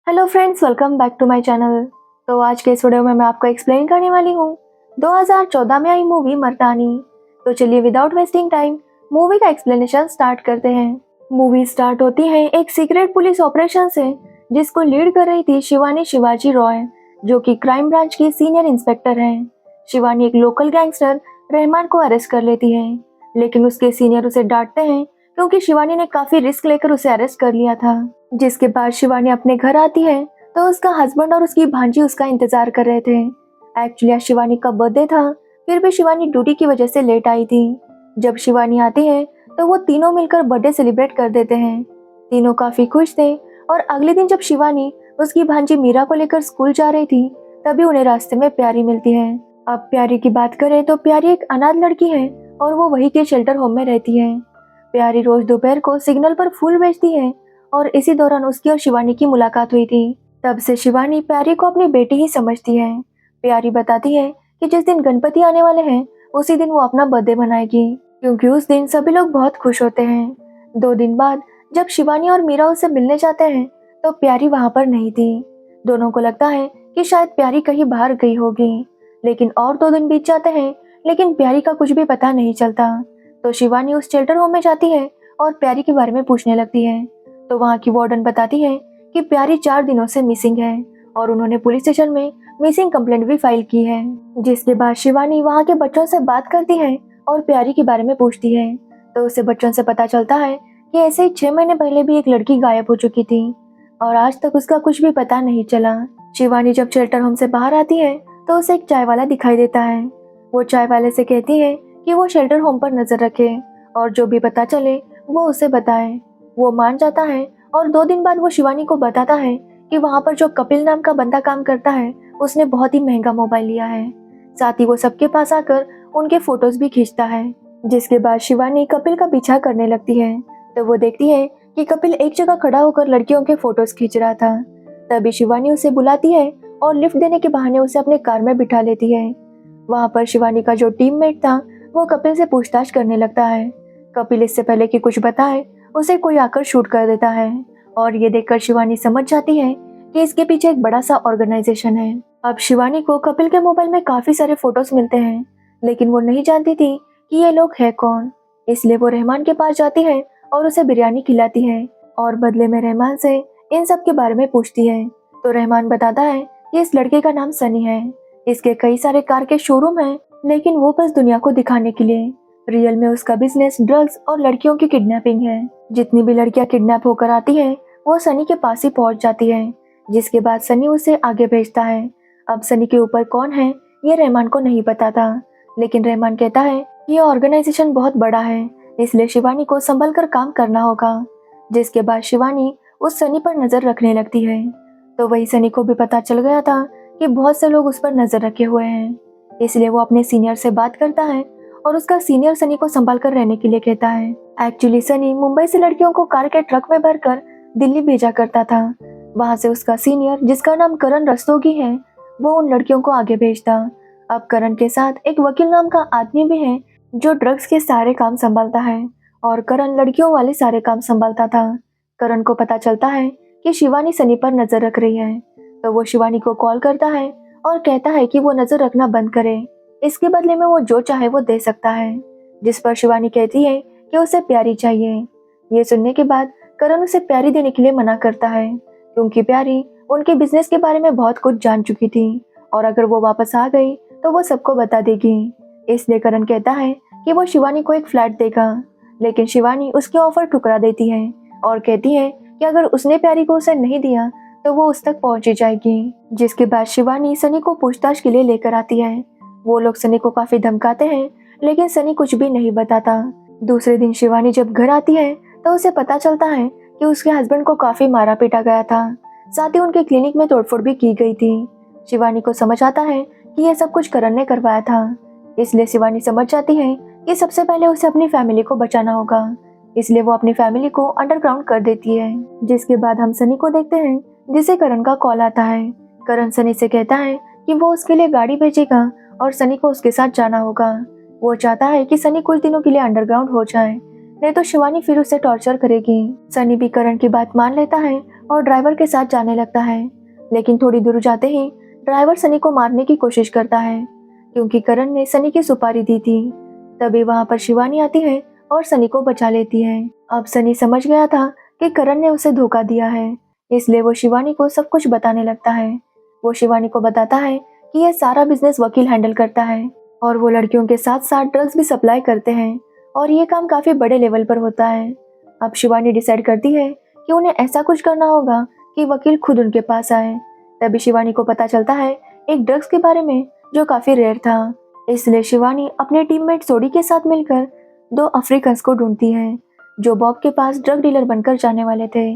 Hello friends, welcome back to my channel. तो आज के इस वीडियो में मैं आपको एक्सप्लेन करने वाली हूँ 2014 में आई मूवी मर्दानी। तो चलिए विदाउट वेस्टिंग टाइम मूवी का एक्सप्लेनेशन स्टार्ट करते हैं। मूवी स्टार्ट होती है एक सीक्रेट पुलिस ऑपरेशन से, जिसको लीड कर रही थी शिवानी शिवाजी रॉय, जो कि क्राइम ब्रांच की सीनियर इंस्पेक्टर हैं। शिवानी एक लोकल गैंगस्टर रहमान को अरेस्ट कर लेती है, लेकिन उसके सीनियर उसे डांटते हैं क्योंकि शिवानी ने काफी रिस्क लेकर उसे अरेस्ट कर लिया था। जिसके बाद शिवानी अपने घर आती है तो उसका हस्बैंड और उसकी भांजी उसका इंतजार कर रहे थे। एक्चुअली आज शिवानी का बर्थडे था, फिर भी शिवानी ड्यूटी की वजह से लेट आई थी। जब शिवानी आती है तो वो तीनों मिलकर बर्थडे सेलिब्रेट कर देते हैं। तीनों काफी खुश थे और अगले दिन जब शिवानी उसकी भांजी मीरा को लेकर स्कूल जा रही थी, तभी उन्हें रास्ते में प्यारी मिलती है। अब प्यारी की बात करें तो प्यारी एक अनाथ लड़की है और वो वही के शेल्टर होम में रहती है। प्यारी रोज दोपहर को सिग्नल पर फूल बेचती है और इसी दौरान उसकी और शिवानी की मुलाकात हुई थी। तब से शिवानी प्यारी को अपनी बेटी ही समझती है। प्यारी बताती है कि जिस दिन गणपति आने वाले हैं उसी दिन वो अपना बर्थडे मनाएगी, क्योंकि उस दिन सभी लोग बहुत खुश होते हैं। 2 दिन बाद जब शिवानी और मीरा उससे मिलने जाते हैं तो प्यारी वहां पर नहीं थी। दोनों को लगता है कि शायद प्यारी कहीं बाहर गई होगी, लेकिन और 2 दिन बीत जाते हैं लेकिन प्यारी का कुछ भी पता नहीं चलता। तो शिवानी उस शेल्टर होम में जाती है और प्यारी के बारे में पूछने लगती है। तो वहाँ की वार्डन बताती है कि प्यारी 4 दिनों से मिसिंग है और उन्होंने पुलिस स्टेशन में मिसिंग कंप्लेंट भी फाइल की है। जिसके बाद शिवानी वहाँ के बच्चों से बात करती है और प्यारी के बारे में पूछती है। तो उसे बच्चों से पता चलता है कि ऐसे ही 6 महीने पहले भी एक लड़की गायब हो चुकी थी और आज तक उसका कुछ भी पता नहीं चला। शिवानी जब शेल्टर होम से बाहर आती है तो उसे एक चाय वाला दिखाई देता है। वो चाय वाले से कहती है कि वो शेल्टर होम पर नजर रखे और जो भी पता चले वो उसे बताए। वो मान जाता है और 2 दिन बाद वो शिवानी को बताता है कि वहाँ पर जो कपिल नाम का बंदा काम करता है उसने बहुत ही महंगा मोबाइल लिया है। साथ ही वो सबके पास आकर उनके फोटोज भी खींचता है। जिसके बाद शिवानी कपिल का पीछा करने लगती है तो वो देखती है कि कपिल एक जगह खड़ा होकर लड़कियों के फोटोज खींच रहा था। तभी शिवानी उसे बुलाती है और लिफ्ट देने के बहाने उसे अपने कार में बिठा लेती है। वहाँ पर शिवानी का जो टीममेट था वो कपिल से पूछताछ करने लगता है। कपिल इससे पहले कि कुछ बताए उसे कोई आकर शूट कर देता है और ये देखकर शिवानी समझ जाती है कि इसके पीछे एक बड़ा सा ऑर्गेनाइजेशन है। अब शिवानी को कपिल के मोबाइल में काफी सारे फोटोज मिलते हैं, लेकिन वो नहीं जानती थी कि ये लोग है कौन। इसलिए वो रहमान के पास जाती है और उसे बिरयानी खिलाती है और बदले में रहमान से इन सब के बारे में पूछती है। तो रहमान बताता है कि इस लड़के का नाम सनी है, इसके कई सारे कार के शोरूम हैं, लेकिन वो बस दुनिया को दिखाने के लिए। रियल में उसका बिजनेस ड्रग्स और लड़कियों की किडनैपिंग है। जितनी भी लड़कियां किडनैप होकर आती हैं वो सनी के पास ही पहुंच जाती है। जिसके बाद सनी उसे आगे भेजता है। अब सनी के ऊपर कौन है ये रहमान को नहीं पता था, लेकिन रहमान कहता है कि ये ऑर्गेनाइजेशन बहुत बड़ा है, इसलिए शिवानी को संभल कर काम करना होगा। जिसके बाद शिवानी उस सनी पर नजर रखने लगती है। तो वही सनी को भी पता चल गया था कि बहुत से लोग उस पर नजर रखे हुए हैं, इसलिए वो अपने सीनियर से बात करता है और उसका सीनियर सनी को संभाल कर रहने के लिए कहता है। एक्चुअली सनी मुंबई से लड़कियों को कार के ट्रक में भरकर दिल्ली भेजा करता था। वहां से उसका सीनियर, जिसका नाम करण रस्तोगी है, वो उन लड़कियों को आगे भेजता। अब करण के साथ एक वकील नाम का आदमी भी है जो ड्रग्स के सारे काम संभालता है और करण लड़कियों वाले सारे काम संभालता था। करण को पता चलता है कि शिवानी सनी पर नजर रख रही है, तो वो शिवानी को कॉल करता है और कहता है कि वो नजर रखना बंद करे, इसके बदले में वो जो चाहे वो दे सकता है। जिस पर शिवानी कहती है कि उसे प्यारी चाहिए। ये सुनने के बाद करण उसे प्यारी देने के लिए मना करता है, क्योंकि प्यारी उनके बिजनेस के बारे में बहुत कुछ जान चुकी थी और अगर वो वापस आ गई तो वो सबको बता देगी। इसलिए करण कहता है कि वो शिवानी को एक फ्लैट देगा, लेकिन शिवानी उसके ऑफर ठुकरा देती है और कहती है कि अगर उसने प्यारी को उसे नहीं दिया तो वो उस तक पहुंची जाएगी। जिसके बाद शिवानी सनी को पूछताछ के लिए लेकर आती है। वो लोग सनी को काफी धमकाते हैं, लेकिन सनी कुछ भी नहीं बताता। दूसरे दिन शिवानी जब घर आती है तो उसे पता चलता है कि उसके हस्बैंड को काफी मारा पीटा गया था, साथ ही उनके क्लिनिक में तोड़फोड़ भी की गई थी। शिवानी को समझ आता है कि यह सब कुछ करण ने करवाया था, इसलिए शिवानी समझ जाती है कि सबसे पहले उसे अपनी फैमिली को बचाना होगा। इसलिए वो अपनी फैमिली को अंडरग्राउंड कर देती है। जिसके बाद हम सनी को देखते हैं, जिसे करण का कॉल आता है। करण सनी से कहता है कि वो उसके लिए गाड़ी भेजेगा और सनी को उसके साथ जाना होगा। वो चाहता है कि सनी कुछ दिनों के लिए अंडरग्राउंड हो जाए, नहीं तो शिवानी फिर उसे टॉर्चर करेगी। सनी भी करण की बात मान लेता है और ड्राइवर के साथ जाने लगता है। लेकिन थोड़ी दूर जाते ही ड्राइवर सनी को मारने की कोशिश करता है क्योंकि करण ने सनी की सुपारी दी थी। तभी वहां पर शिवानी आती है और सनी को बचा लेती है। अब सनी समझ गया था कि करण ने उसे धोखा दिया है, इसलिए वो शिवानी को सब कुछ बताने लगता है। वो शिवानी को बताता है कि यह सारा बिजनेस वकील हैंडल करता है और वो लड़कियों के साथ साथ ड्रग्स भी सप्लाई करते हैं और ये काम काफी बड़े लेवल पर होता है। अब शिवानी डिसाइड करती है कि उन्हें ऐसा कुछ करना होगा कि वकील खुद उनके पास आए। तभी शिवानी को पता चलता है एक ड्रग्स के बारे में जो काफी रेयर था। इसलिए शिवानी अपने टीममेट सोडी के साथ मिलकर 2 अफ्रीकन्स को ढूंढती है जो बॉब के पास ड्रग डीलर बनकर जाने वाले थे।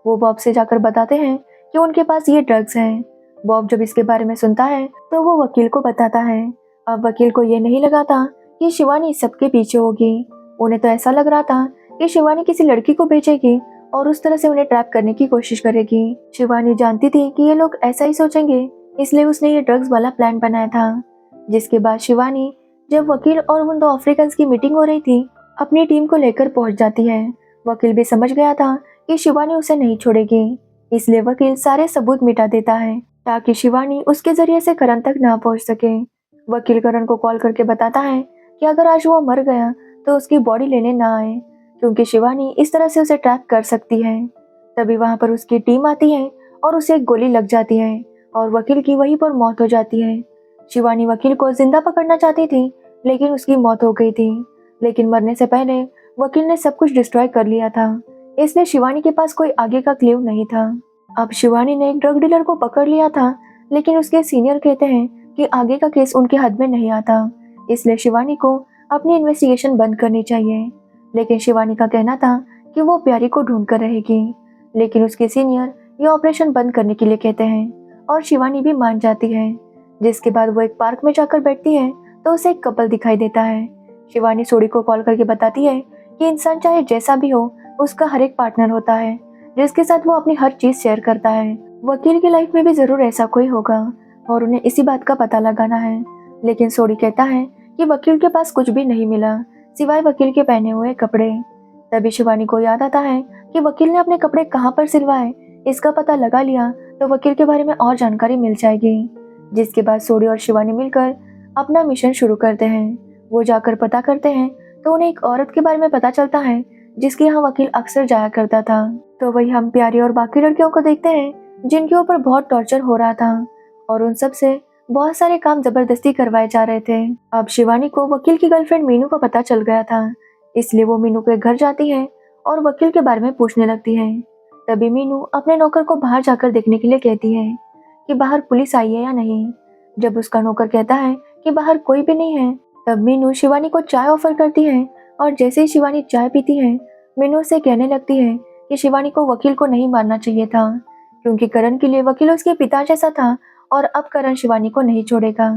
वो बॉब से जाकर बताते हैं कि उनके पास ये ड्रग्स हैं। बॉब जब इसके बारे में सुनता है तो वो वकील को बताता है। अब वकील को ये नहीं लगा था कि शिवानी सबके पीछे होगी। उन्हें तो ऐसा लग रहा था कि शिवानी किसी लड़की को भेजेगी और उस तरह से उन्हें ट्रैप करने की कोशिश करेगी। शिवानी जानती थी कि ये लोग ऐसा ही सोचेंगे, इसलिए उसने ये ड्रग्स वाला प्लान बनाया था। जिसके बाद शिवानी जब वकील और उन 2 अफ्रीकन्स की मीटिंग हो रही थी, अपनी टीम को लेकर पहुंच जाती है। वकील भी समझ गया था कि शिवानी उसे नहीं छोड़ेगी, इसलिए वकील सारे सबूत मिटा देता है ताकि शिवानी उसके जरिए से करण तक ना पहुंच सके। वकील करण को कॉल करके बताता है कि अगर आज वो मर गया तो उसकी बॉडी लेने ना आए क्योंकि शिवानी इस तरह से उसे ट्रैप कर सकती है। तभी वहां पर उसकी टीम आती है और उसे एक गोली लग जाती है और वकील की वहीं पर मौत हो जाती है। शिवानी वकील को जिंदा पकड़ना चाहती थी लेकिन उसकी मौत हो गई थी। लेकिन मरने से पहले वकील ने सब कुछ डिस्ट्रॉय कर लिया था, इसलिए शिवानी के पास कोई आगे का क्लू नहीं था। अब शिवानी ने एक ड्रग डीलर को पकड़ लिया था, लेकिन उसके सीनियर कहते हैं कि आगे का केस उनके हद में नहीं आता, इसलिए शिवानी को अपनी इन्वेस्टिगेशन बंद करनी चाहिए। लेकिन शिवानी का कहना था कि वो प्यारी को ढूंढ कर रहेगी, लेकिन उसके सीनियर ये ऑपरेशन बंद करने के लिए कहते हैं और शिवानी भी मान जाती है। जिसके बाद वो एक पार्क में जाकर बैठती है तो उसे एक कपल दिखाई देता है। शिवानी सोडी को कॉल करके बताती है कि इंसान चाहे जैसा भी हो, उसका हर एक पार्टनर होता है जिसके साथ वो अपनी हर चीज शेयर करता है। वकील की लाइफ में भी जरूर ऐसा कोई होगा और उन्हें इसी बात का पता लगाना है। लेकिन सोडी कहता है कि वकील के पास कुछ भी नहीं मिला सिवाय वकील के पहने हुए कपड़े। तभी शिवानी को याद आता है कि वकील ने अपने कपड़े कहाँ पर सिलवाए, इसका पता लगा लिया तो वकील के बारे में और जानकारी मिल जाएगी। जिसके बाद सोडी और शिवानी मिलकर अपना मिशन शुरू करते हैं। वो जाकर पता करते हैं तो उन्हें एक औरत के बारे में पता चलता है जिसके यहाँ वकील अक्सर जाया करता था। तो वही हम प्यारी और बाकी लड़कियों को देखते हैं जिनके ऊपर बहुत टॉर्चर हो रहा था और उन सब से बहुत सारे काम जबरदस्ती करवाए जा रहे थे। अब शिवानी को वकील की गर्लफ्रेंड मीनू का पता चल गया था, इसलिए वो मीनू के घर जाती है और वकील के बारे में पूछने लगती है। तभी मीनू अपने नौकर को बाहर जाकर देखने के लिए कहती है कि बाहर पुलिस आई है या नहीं। जब उसका नौकर कहता है कि बाहर कोई भी नहीं है, तब मीनू शिवानी को चाय ऑफर करती है और जैसे ही शिवानी चाय पीती है, मीनू से कहने लगती है कि शिवानी को वकील को नहीं मारना चाहिए था क्योंकि करण के लिए वकील उसके पिता जैसा था और अब करण शिवानी को नहीं छोड़ेगा।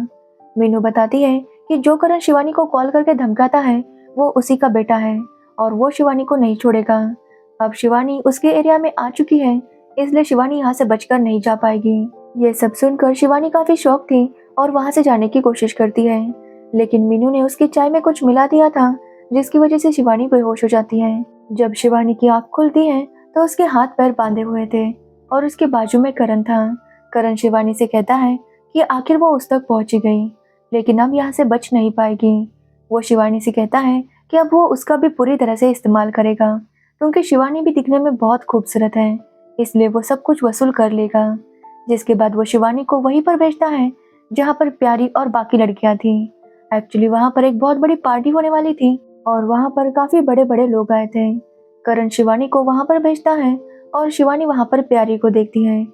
मीनू बताती है कि जो करण शिवानी को कॉल करके धमकाता है वो उसी का बेटा है और वो शिवानी को नहीं छोड़ेगा। अब शिवानी उसके एरिया में आ चुकी है, इसलिए शिवानी यहाँ से बचकर नहीं जा पाएगी। ये सब सुनकर शिवानी काफी शौक थी और वहाँ से जाने की कोशिश करती है, लेकिन मीनू ने उसकी चाय में कुछ मिला दिया था जिसकी वजह से शिवानी बेहोश हो जाती है। जब शिवानी की आँख खुलती है तो उसके हाथ पैर बांधे हुए थे और उसके बाजू में करण था। करण शिवानी से कहता है कि आखिर वो उस तक पहुंच गई, लेकिन अब यहाँ से बच नहीं पाएगी। वो शिवानी से कहता है कि अब वो उसका भी पूरी तरह से इस्तेमाल करेगा क्योंकि शिवानी भी दिखने में बहुत खूबसूरत है, इसलिए वो सब कुछ वसूल कर लेगा। जिसके बाद वो शिवानी को वहीं पर भेजता है जहाँ पर प्यारी और बाकी लड़कियां थी। एक्चुअली वहाँ पर एक बहुत बड़ी पार्टी होने वाली थी और वहाँ पर काफी बड़े बड़े लोग आए थे। करण शिवानी को वहाँ पर भेजता है और शिवानी वहाँ पर प्यारी को देखती है।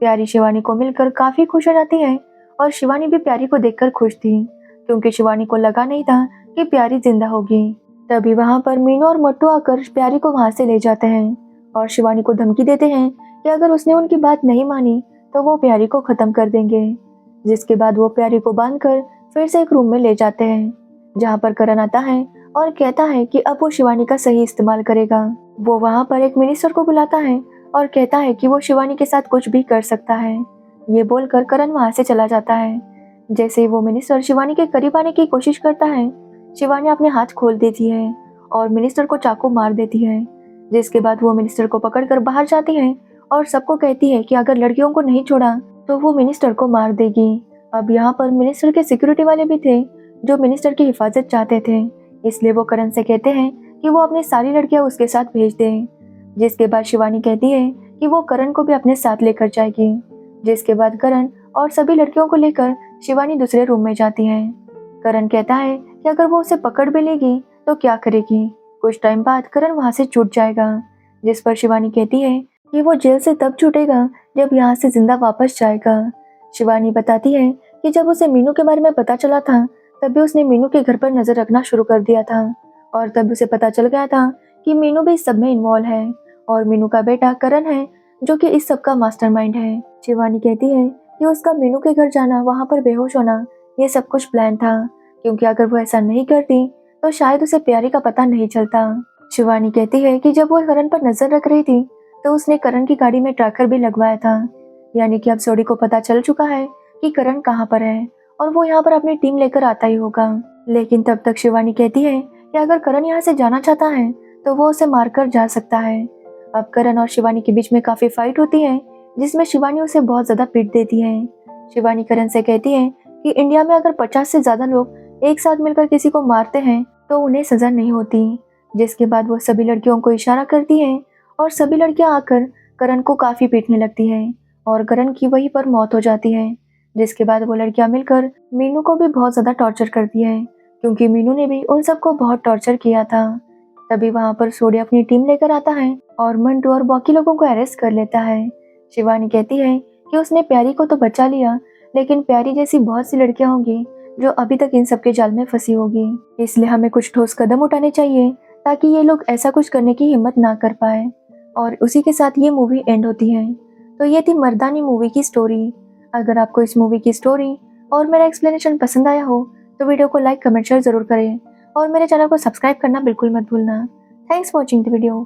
प्यारी शिवानी को मिलकर काफी खुश हो जाती है और शिवानी भी प्यारी को देखकर खुश थी क्योंकि शिवानी को लगा नहीं था कि प्यारी जिंदा होगी। तभी वहाँ पर मीनू और मट्टू आकर प्यारी को वहाँ से ले जाते हैं और शिवानी को धमकी देते हैं कि अगर उसने उनकी बात नहीं मानी तो वो प्यारी को खत्म कर देंगे। जिसके बाद वो प्यारी को बांधकर फिर से एक रूम में ले जाते हैं जहाँ पर करण आता है और कहता है कि अब वो शिवानी का सही इस्तेमाल करेगा। वो वहाँ पर एक मिनिस्टर को बुलाता है और कहता है कि वो शिवानी के साथ कुछ भी कर सकता है। ये बोलकर करण वहाँ से चला जाता है। जैसे ही वो मिनिस्टर शिवानी के करीब आने की कोशिश करता है, शिवानी अपने हाथ खोल देती है और मिनिस्टर को चाकू मार देती है। जिसके बाद वो मिनिस्टर को पकड़कर बाहर जाती है और सबको कहती है कि अगर लड़कियों को नहीं छोड़ा तो वो मिनिस्टर को मार देगी। अब यहाँ पर मिनिस्टर के सिक्योरिटी वाले भी थे जो मिनिस्टर की हिफाजत चाहते थे, इसलिए वो करण से कहते हैं कि वो अपनी सारी लड़कियां उसके साथ भेज दें। जिसके बाद शिवानी कहती है कि वो करण को भी अपने साथ लेकर जाएगी। जिसके बाद करण और सभी लड़कियों को लेकर शिवानी दूसरे रूम में जाती है। करण कहता है कि अगर वो उसे पकड़ भी लेगी तो क्या करेगी। कुछ टाइम बाद करण वहां से छूट जाएगा, जिस पर शिवानी कहती है कि वो जेल से तब छूटेगा जब यहाँ से जिंदा वापस जाएगा। शिवानी बताती है कि जब उसे मीनू के बारे में पता चला था तभी उसने मीनू के घर पर नजर रखना शुरू कर दिया था और तब उसे पता चल गया था कि मीनू भी इस सब में इन्वॉल्व है और मीनू का बेटा करण है जो कि इस सब का मास्टरमाइंड है। शिवानी कहती है कि उसका मीनू के घर जाना, वहां पर बेहोश होना, ये सब कुछ प्लान था, क्योंकि अगर वो ऐसा नहीं करती तो शायद उसे प्यारी का पता नहीं चलता। शिवानी कहती है कि जब वो करण पर नजर रख रही थी तो उसने करण की गाड़ी में ट्रैकर भी लगवाया था, यानी कि अब सोडी को पता चल चुका है कि करण कहाँ पर है और वो यहाँ पर अपनी टीम लेकर आता ही होगा। लेकिन तब तक शिवानी कहती है कि अगर करण यहाँ से जाना चाहता है तो वो उसे मारकर जा सकता है। अब करण और शिवानी के बीच में काफी फाइट होती है जिसमें शिवानी उसे बहुत ज्यादा पीट देती है। शिवानी करण से कहती है कि इंडिया में अगर 50 से ज्यादा लोग एक साथ मिलकर किसी को मारते हैं तो उन्हें सजा नहीं होती। जिसके बाद वो सभी लड़कियों को इशारा करती है और सभी लड़कियां आकर करण को काफी पीटने लगती है और करण की वहीं पर मौत हो जाती है। जिसके बाद वो लड़कियां मिलकर मीनू को भी बहुत ज्यादा टॉर्चर करती है, क्योंकि मीनू ने भी उन सबको बहुत टॉर्चर किया था। तभी वहां पर सोडी अपनी टीम लेकर आता है और मंटू और बाकी लोगों को अरेस्ट कर लेता है। शिवानी कहती है कि उसने प्यारी को तो बचा लिया, लेकिन प्यारी जैसी बहुत सी लड़कियां होंगी जो अभी तक इन सबके जाल में फंसी होगी, इसलिए हमें कुछ ठोस कदम उठाने चाहिए ताकि ये लोग ऐसा कुछ करने की हिम्मत ना कर पाए। और उसी के साथ ये मूवी एंड होती है। तो ये थी मर्दानी मूवी की स्टोरी। अगर आपको इस मूवी की स्टोरी और मेरा एक्सप्लेनेशन पसंद आया हो तो वीडियो को लाइक, कमेंट, शेयर जरूर करें और मेरे चैनल को सब्सक्राइब करना बिल्कुल मत भूलना। Thanks for watching the video.